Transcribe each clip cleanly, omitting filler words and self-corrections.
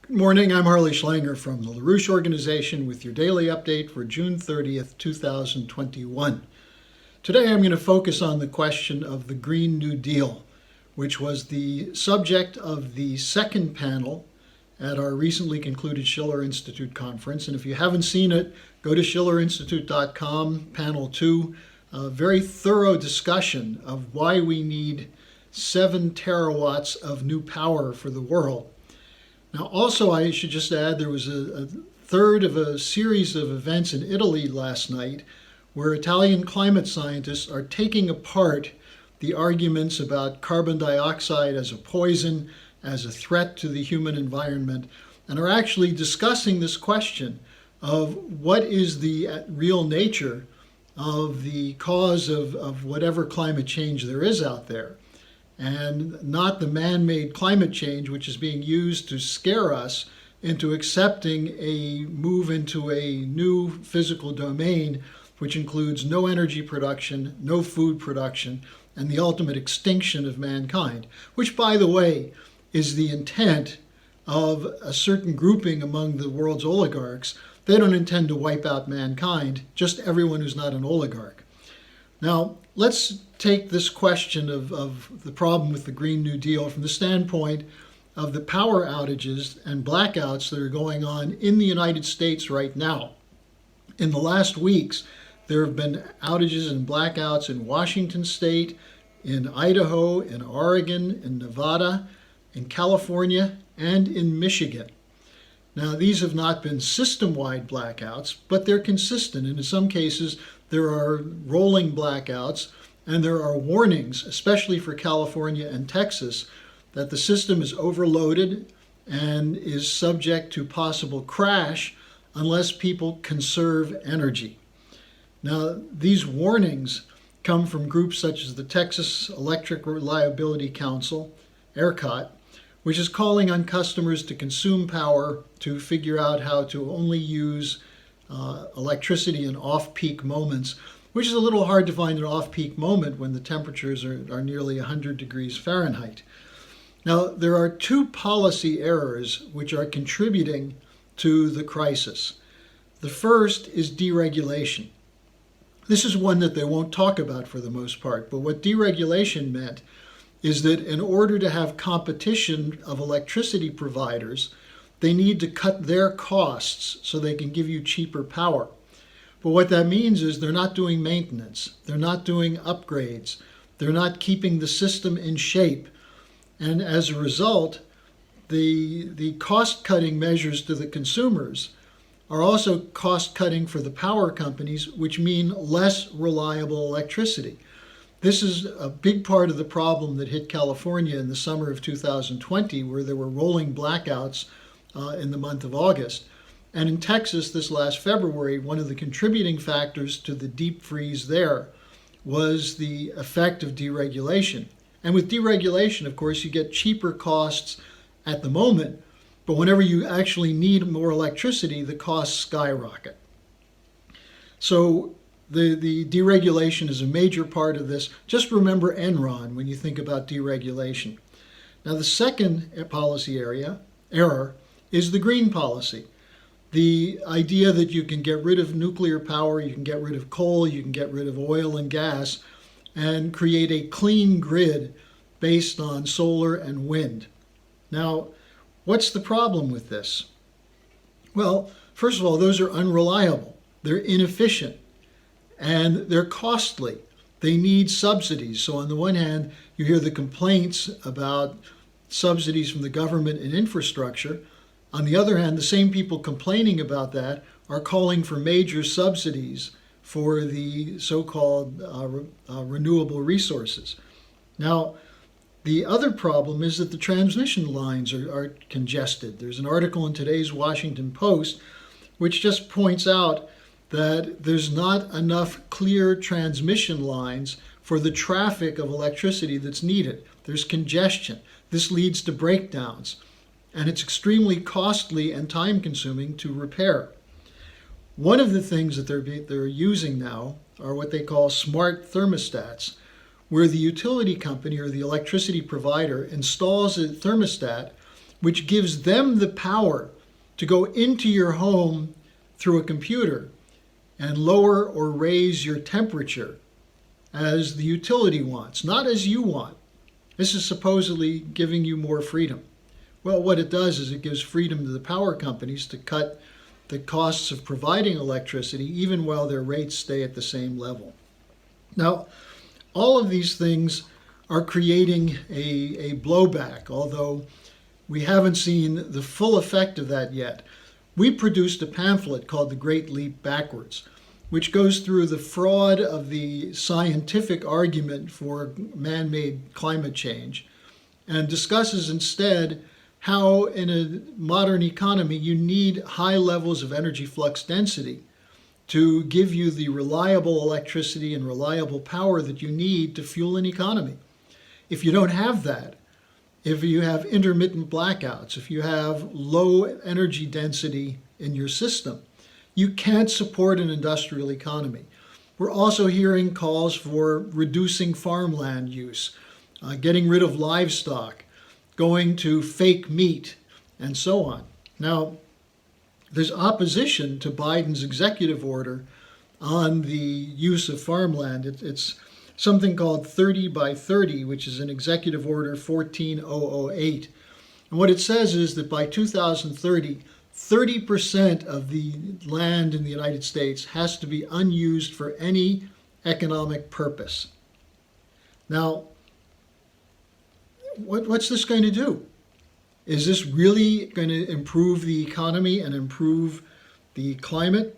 Good morning, I'm Harley Schlanger from the LaRouche organization with your daily update for June 30th, 2021. Today I'm going to focus on the question of the Green New Deal, which was the subject of the second panel at our recently concluded Schiller Institute conference. And if you haven't seen it, go to schillerinstitute.com, panel 2, a very thorough discussion of why we need 7 terawatts of new power for the world. Now, also, I should just add there was a third of a series of events in Italy last night where Italian climate scientists are taking apart the arguments about carbon dioxide as a poison, as a threat to the human environment, and are actually discussing this question of what is the real nature of the cause of whatever climate change there is out there, and not the man-made climate change which is being used to scare us into accepting a move into a new physical domain which includes no energy production, no food production, and the ultimate extinction of mankind, which, by the way, is the intent of a certain grouping among the world's oligarchs. They don't intend to wipe out mankind, just everyone who's not an oligarch. Now, let's take this question of the problem with the Green New Deal from the standpoint of the power outages and blackouts that are going on in the United States right now. In the last weeks, there have been outages and blackouts in Washington State, in Idaho, in Oregon, in Nevada, in California, and in Michigan. Now, these have not been system-wide blackouts, but they're consistent, and in some cases, there are rolling blackouts, and there are warnings, especially for California and Texas, that the system is overloaded and is subject to possible crash unless people conserve energy. Now, these warnings come from groups such as the Texas Electric Reliability Council, ERCOT, which is calling on customers to consume power to figure out how to only use electricity in off-peak moments, which is a little hard to find an off-peak moment when the temperatures are nearly 100 degrees Fahrenheit. Now, there are 2 policy errors which are contributing to the crisis. The first is deregulation. This is one that they won't talk about for the most part, but what deregulation meant is that in order to have competition of electricity providers, they need to cut their costs so they can give you cheaper power. But what that means is they're not doing maintenance, they're not doing upgrades, they're not keeping the system in shape. And as a result, the cost-cutting measures to the consumers are also cost-cutting for the power companies, which mean less reliable electricity. This is a big part of the problem that hit California in the summer of 2020, where there were rolling blackouts in the month of August. And in Texas this last February, one of the contributing factors to the deep freeze there was the effect of deregulation. And with deregulation, of course, you get cheaper costs at the moment, but whenever you actually need more electricity, the costs skyrocket. So the deregulation is a major part of this. Just remember Enron when you think about deregulation. Now, the second policy error is the green policy. The idea that you can get rid of nuclear power, you can get rid of coal, you can get rid of oil and gas, and create a clean grid based on solar and wind. Now, what's the problem with this? Well, first of all, those are unreliable. They're inefficient, and they're costly. They need subsidies. So on the one hand, you hear the complaints about subsidies from the government in infrastructure. On the other hand, the same people complaining about that are calling for major subsidies for the so-called renewable resources. Now, the other problem is that the transmission lines are congested. There's an article in today's Washington Post which just points out that there's not enough clear transmission lines for the traffic of electricity that's needed. There's congestion. This leads to breakdowns, and it's extremely costly and time-consuming to repair. One of the things that they're using now are what they call smart thermostats, where the utility company or the electricity provider installs a thermostat which gives them the power to go into your home through a computer and lower or raise your temperature as the utility wants, not as you want. This is supposedly giving you more freedom. Well, what it does is it gives freedom to the power companies to cut the costs of providing electricity even while their rates stay at the same level. Now, all of these things are creating a blowback, although we haven't seen the full effect of that yet. We produced a pamphlet called The Great Leap Backwards, which goes through the fraud of the scientific argument for man-made climate change and discusses instead how in a modern economy you need high levels of energy flux density to give you the reliable electricity and reliable power that you need to fuel an economy. If you don't have that, if you have intermittent blackouts, if you have low energy density in your system, you can't support an industrial economy. We're also hearing calls for reducing farmland use, getting rid of livestock, going to fake meat, and so on. Now, there's opposition to Biden's executive order on the use of farmland. It's something called 30 by 30, which is an executive order 14008. And what it says is that by 2030, 30% of the land in the United States has to be unused for any economic purpose. Now, what's this going to do? Is this really going to improve the economy and improve the climate?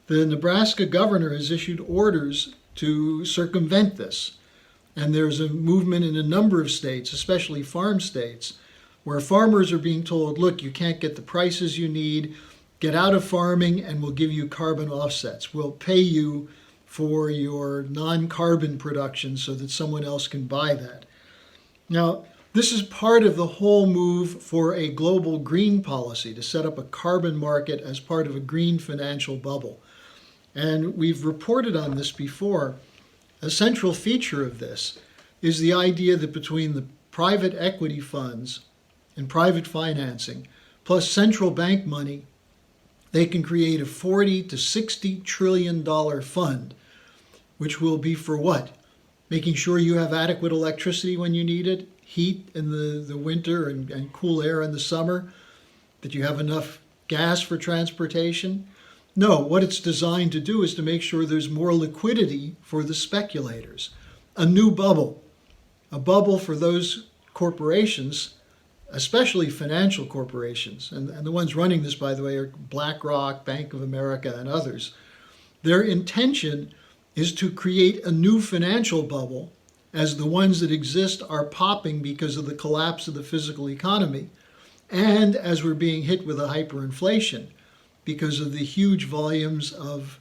The Nebraska governor has issued orders to circumvent this. And there's a movement in a number of states, especially farm states, where farmers are being told, look, you can't get the prices you need, get out of farming and we'll give you carbon offsets. We'll pay you for your non-carbon production so that someone else can buy that. Now, this is part of the whole move for a global green policy to set up a carbon market as part of a green financial bubble. And we've reported on this before. A central feature of this is the idea that between the private equity funds and private financing, plus central bank money, they can create a $40 to $60 trillion fund, which will be for what? Making sure you have adequate electricity when you need it, heat in the winter and cool air in the summer, that you have enough gas for transportation. No, what it's designed to do is to make sure there's more liquidity for the speculators. A new bubble, a bubble for those corporations, especially financial corporations. And the ones running this, by the way, are BlackRock, Bank of America, and others. Their intention is to create a new financial bubble as the ones that exist are popping because of the collapse of the physical economy, and as we're being hit with a hyperinflation because of the huge volumes of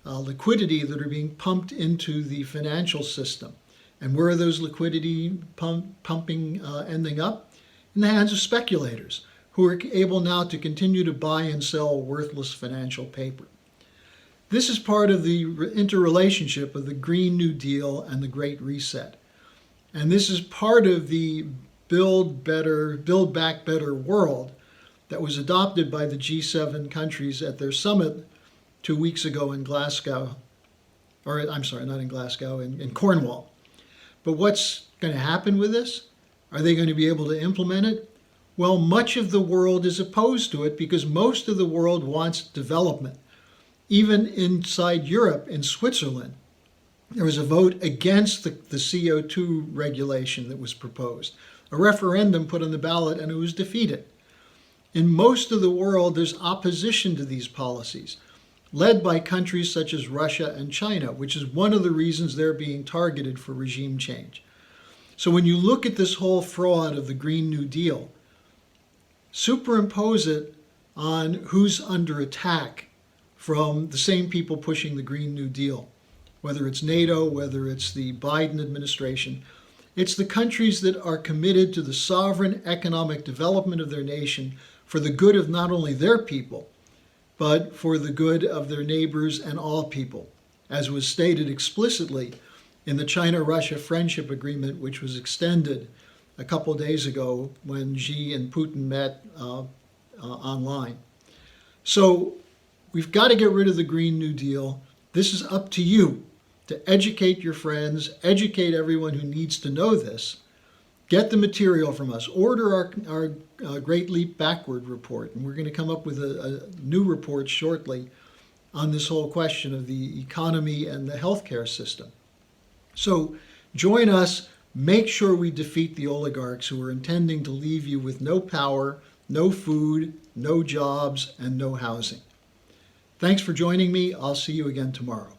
liquidity that are being pumped into the financial system. And where are those liquidity pumping ending up? In the hands of speculators who are able now to continue to buy and sell worthless financial paper. This is part of the interrelationship of the Green New Deal and the Great Reset. And this is part of the Build Back Better world that was adopted by the G7 countries at their summit 2 weeks ago in Glasgow. Or I'm sorry, not in Glasgow, in Cornwall. But what's going to happen with this? Are they going to be able to implement it? Well, much of the world is opposed to it because most of the world wants development. Even inside Europe, in Switzerland, there was a vote against the CO2 regulation that was proposed. A referendum put on the ballot and it was defeated. In most of the world, there's opposition to these policies, led by countries such as Russia and China, which is one of the reasons they're being targeted for regime change. So when you look at this whole fraud of the Green New Deal, superimpose it on who's under attack from the same people pushing the Green New Deal, whether it's NATO, whether it's the Biden administration. It's the countries that are committed to the sovereign economic development of their nation for the good of not only their people, but for the good of their neighbors and all people, as was stated explicitly in the China-Russia Friendship Agreement, which was extended a couple of days ago when Xi and Putin met online. So we've got to get rid of the Green New Deal. This is up to you to educate your friends, educate everyone who needs to know this. Get the material from us. Order our Great Leap Backward report, and we're going to come up with a new report shortly on this whole question of the economy and the healthcare system. So join us. Make sure we defeat the oligarchs who are intending to leave you with no power, no food, no jobs, and no housing. Thanks for joining me. I'll see you again tomorrow.